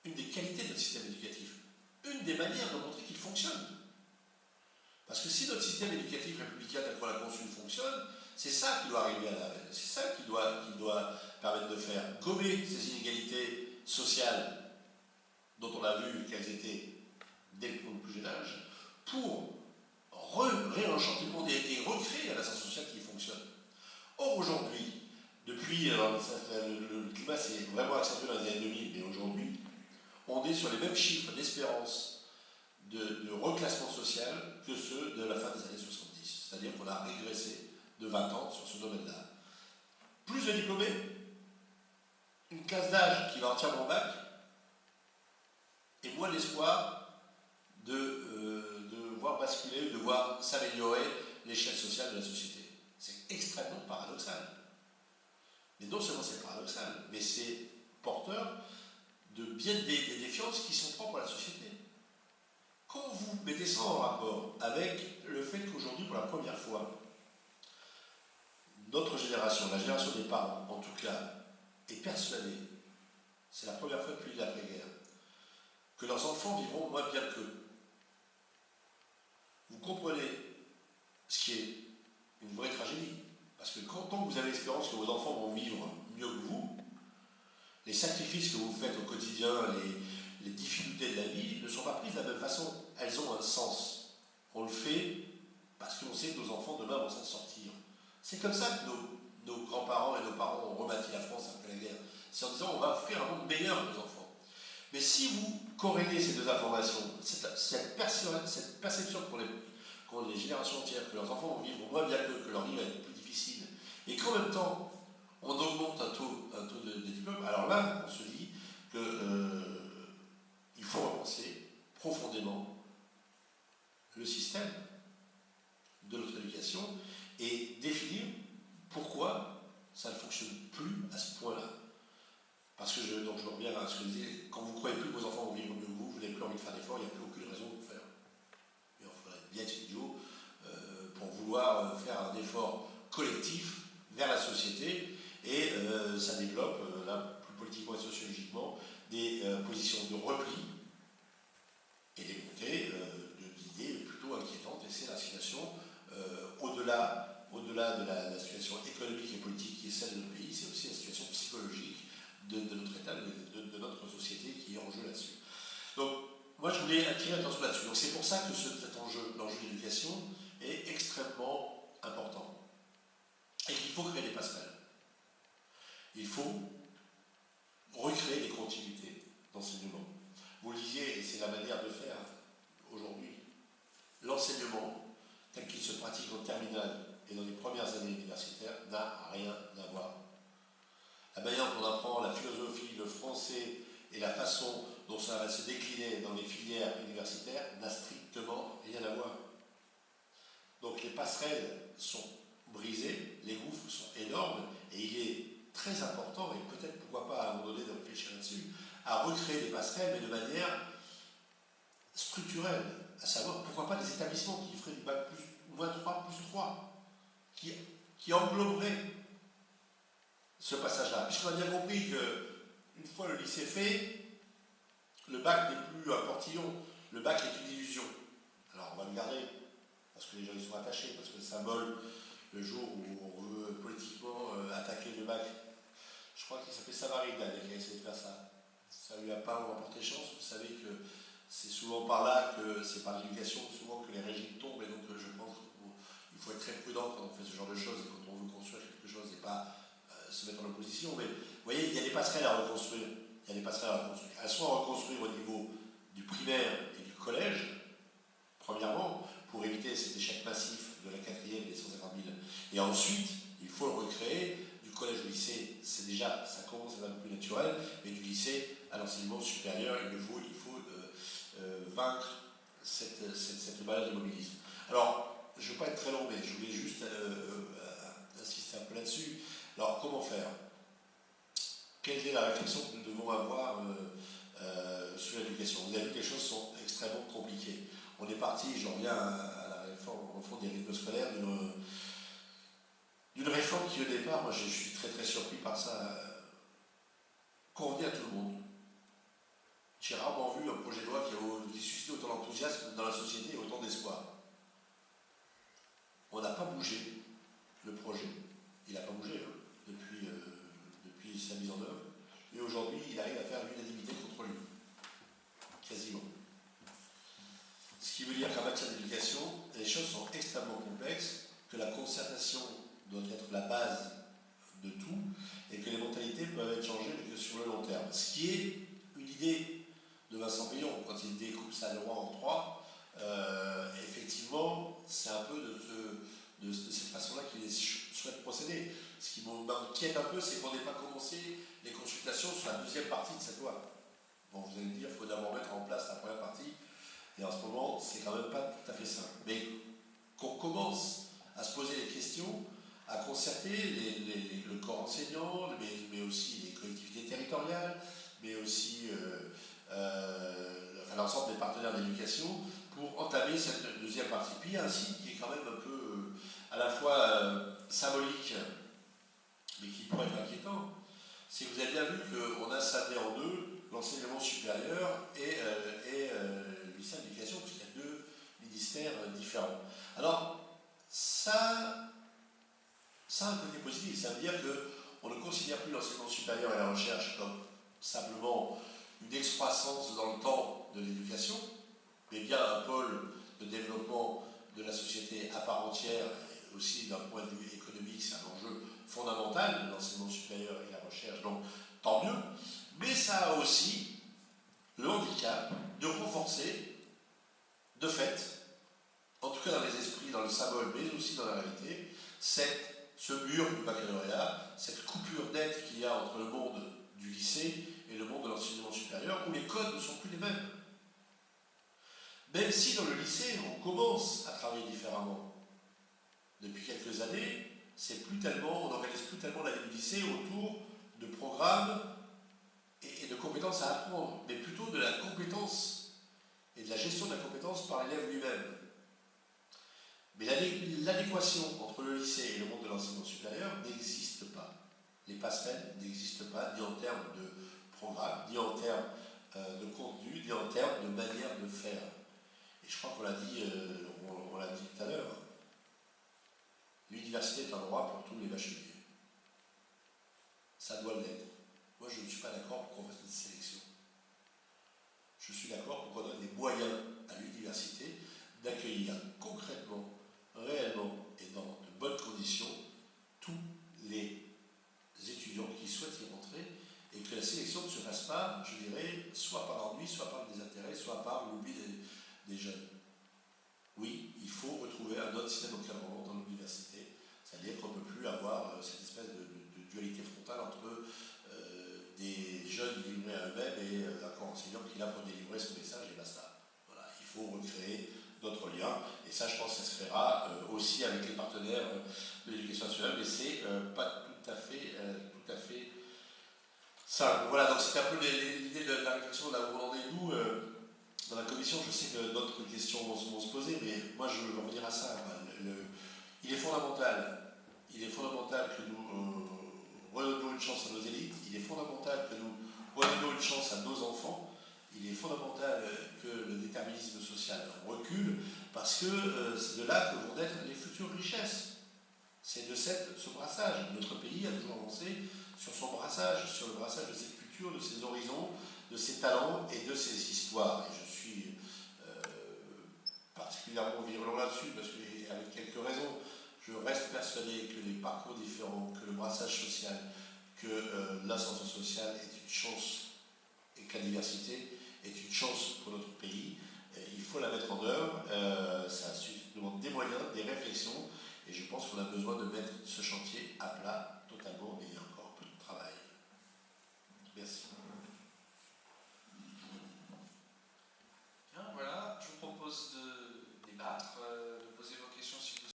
une des qualités de notre système éducatif, une des manières de montrer qu'il fonctionne. Parce que si notre système éducatif républicain tel qu'on l'a conçu fonctionne, c'est ça qui doit arriver c'est ça qui doit permettre de faire gommer ces inégalités sociales dont on a vu qu'elles étaient dès le plus jeune âge, pour réenchanter le monde et recréer un ascenseur social qui fonctionne. Or aujourd'hui, depuis, le climat s'est vraiment accentué dans les années 2000, mais aujourd'hui, on est sur les mêmes chiffres d'espérance de reclassement social que ceux de la fin des années 70. C'est-à-dire qu'on a régressé de 20 ans sur ce domaine-là. Plus de diplômés, une classe d'âge qui va entièrement au bac, et moins d'espoir de voir basculer, de voir s'améliorer l'échelle sociale de la société. C'est extrêmement paradoxal. Mais non seulement c'est paradoxal, mais c'est porteur de bien des défiances qui sont propres à la société. Quand vous mettez ça en rapport avec le fait qu'aujourd'hui, pour la première fois, notre génération, la génération des parents en tout cas, est persuadée, c'est la première fois depuis l'après-guerre, que leurs enfants vivront moins bien qu'eux. Vous comprenez ce qui est une vraie tragédie. Parce que tant que vous avez l'espérance que vos enfants vont vivre mieux que vous, les sacrifices que vous faites au quotidien, les difficultés de la vie ne sont pas prises de la même façon. Elles ont un sens. On le fait parce qu'on sait que nos enfants demain vont s'en sortir. C'est comme ça que nos grands-parents et nos parents ont rebâti la France après la guerre. C'est en disant on va offrir un monde meilleur à nos enfants. Mais si vous corrélez ces deux informations, cette perception qu'ont les générations entières, que leurs enfants vont vivre moins bien que leur vie va être plus difficile, et qu'en même temps, on augmente un taux de diplôme, alors là, on se dit qu'il faut repenser profondément le système de notre éducation et définir pourquoi ça ne fonctionne plus à ce point-là. Parce que je reviens à ce que je disais, quand vous ne croyez plus que vos enfants vont vivre mieux que vous n'avez plus envie de faire d'efforts, il n'y a plus aucune raison de le faire. Et on faudrait bien être idiot pour vouloir faire un effort collectif vers la société, et ça développe, là, plus politiquement et sociologiquement, des positions de repli et des montées d'idées plutôt inquiétantes, et c'est la situation au-delà de la situation économique et politique qui est celle de notre pays, c'est aussi la situation psychologique de notre État, de notre société qui est en jeu là-dessus. Donc, moi je voulais attirer l'attention là-dessus. Donc c'est pour ça que cet enjeu, l'enjeu de l'éducation, est extrêmement important. Et qu'il faut créer des passerelles. Il faut recréer des continuités d'enseignement. Vous le disiez, et c'est la manière de faire aujourd'hui, l'enseignement tel qu'il se pratique en terminale et dans les premières années universitaires n'a rien à voir. La manière dont on apprend la philosophie, le français et la façon dont ça va se décliner dans les filières universitaires n'a strictement rien à voir. Donc les passerelles sont brisées, les gouffres sont énormes, et il est très important, et peut-être pourquoi pas à un moment donné de réfléchir là-dessus, à recréer des passerelles, mais de manière structurelle, à savoir pourquoi pas des établissements qui feraient du bac moins 3 plus 3, qui engloberaient ce passage-là. Puisqu'on a bien compris qu'une fois le lycée fait, le bac n'est plus un portillon, le bac est une illusion. Alors on va le garder, parce que les gens y sont attachés, parce que le symbole, le jour où on veut politiquement attaquer le bac, je crois qu'il s'appelait Savary qui a essayé de faire ça. Ça ne lui a pas remporté chance. Vous savez que c'est souvent par là, que c'est par l'éducation souvent que les régimes tombent, et donc je pense qu'il faut être très prudent quand on fait ce genre de choses et quand on veut construire quelque chose et pas se mettre en opposition. Mais vous voyez, il y a des passerelles à reconstruire. Il y a des passerelles à reconstruire. Elles sont à reconstruire au niveau du primaire et du collège, premièrement, pour éviter cet échec massif de la 4e et des 150 000. Et ensuite, il faut le recréer du collège au lycée. C'est déjà, ça commence à être un peu plus naturel, mais du lycée à l'enseignement supérieur, il faut vaincre cette maladie d'immobilisme. Alors, je ne veux pas être très long, mais je voulais juste insister un peu là-dessus. Alors, comment faire? Quelle est la réflexion que nous devons avoir sur l'éducation? Vous avez vu que les choses sont extrêmement compliquées. On est parti, j'en reviens à la réforme des rythmes scolaires, d'une réforme qui, au départ, moi je suis très très surpris par ça, convenait à tout le monde. j'ai rarement vu un projet de loi qui suscite autant d'enthousiasme dans la société et autant d'espoir. On n'a pas bougé le projet, il n'a pas bougé hein, depuis sa mise en œuvre, et aujourd'hui il arrive à faire l'unanimité contre lui, quasiment. Ce qui veut dire qu'en matière d'éducation, les choses sont extrêmement complexes, que la concertation doit être la base de tout, et que les mentalités peuvent être changées, mais que sur le long terme. Ce qui est une idée de Vincent Payon, quand il découpe sa loi en trois, effectivement, c'est un peu de cette façon-là qu'il souhaite procéder. Ce qui m'inquiète un peu, c'est qu'on n'ait pas commencé les consultations sur la deuxième partie de cette loi. Bon, vous allez me dire, il faut d'abord mettre en place la première partie, et en ce moment, c'est quand même pas tout à fait simple. Mais qu'on commence à se poser les questions, à concerter le corps enseignant, mais aussi les collectivités territoriales, mais aussi l'ensemble des partenaires d'éducation, pour entamer cette deuxième partie. Puis il y a un signe qui est quand même un peu à la fois symbolique, mais qui pourrait être inquiétant. C'est que vous avez bien vu qu'on a scindé en deux l'enseignement supérieur et le ministère de l'Éducation, puisqu'il y a deux ministères différents. Alors, ça a un côté positif, ça veut dire qu'on ne considère plus l'enseignement supérieur et la recherche comme simplement une excroissance dans le temps de l'éducation, mais bien un pôle de développement de la société à part entière, et aussi d'un point de vue économique, c'est un enjeu fondamental, l'enseignement supérieur et la recherche, donc tant mieux, mais ça a aussi le handicap de renforcer, de fait, en tout cas dans les esprits, dans le symbole, mais aussi dans la réalité, ce mur du baccalauréat, cette coupure nette qu'il y a entre le monde du lycée et le monde de l'enseignement supérieur, où les codes ne sont plus les mêmes. Même si dans le lycée, on commence à travailler différemment. Depuis quelques années, on n'organise plus tellement la vie du lycée autour de programmes et de compétences à apprendre, mais plutôt de la compétence et de la gestion de la compétence par l'élève lui-même. Mais l'adéquation entre le lycée et le monde de l'enseignement supérieur n'existe pas. Les passerelles n'existent pas, ni en termes de programme, ni en termes de contenu, ni en termes de manière de faire. Et je crois qu'on l'a dit, on l'a dit tout à l'heure, l'université est un droit pour tous les bacheliers. Ça doit l'être. Moi, je ne suis pas d'accord pour qu'on fasse une sélection. Je suis d'accord pour qu'on donne des moyens à l'université d'accueillir concrètement, réellement et dans de bonnes conditions tous les étudiants qui souhaitent y rentrer, et que la sélection ne se fasse pas, je dirais, soit par ennui, soit par désintérêt, soit par l'oubli des jeunes. Oui, il faut retrouver un autre système d'encadrement dans l'université, c'est-à-dire qu'on ne peut plus avoir cette espèce de dualité frontale entre des jeunes livrés à eux-mêmes et un corps enseignant qui est là pour délivrer son message et basta. Voilà, il faut recréer d'autres liens, et ça, je pense que ça se fera aussi avec les partenaires de l'éducation nationale, mais c'est pas tout à fait ça. Voilà, donc c'est un peu l'idée de la réflexion là où on en est nous. Dans la commission, je sais que d'autres questions vont se poser, mais moi je veux revenir à ça. Il est fondamental que nous redonnions une chance à nos élites, il est fondamental que nous redonnions une chance à nos enfants, il est fondamental que le déterminisme social recule, parce que c'est de là que vont naître les futures richesses. C'est de ce brassage. Notre pays a toujours avancé sur son brassage, sur le brassage de cette culture, de ses horizons, de ses talents et de ses histoires. Et je suis particulièrement virulent là-dessus, parce que, avec quelques raisons, je reste persuadé que les parcours différents, que le brassage social, que l'ascension sociale est une chance, et que la diversité est une chance pour notre pays. Il faut la mettre en œuvre, ça demande des moyens, des réflexions, et je pense qu'on a besoin de mettre ce chantier à plat totalement, mais il y a encore un peu de travail. Merci.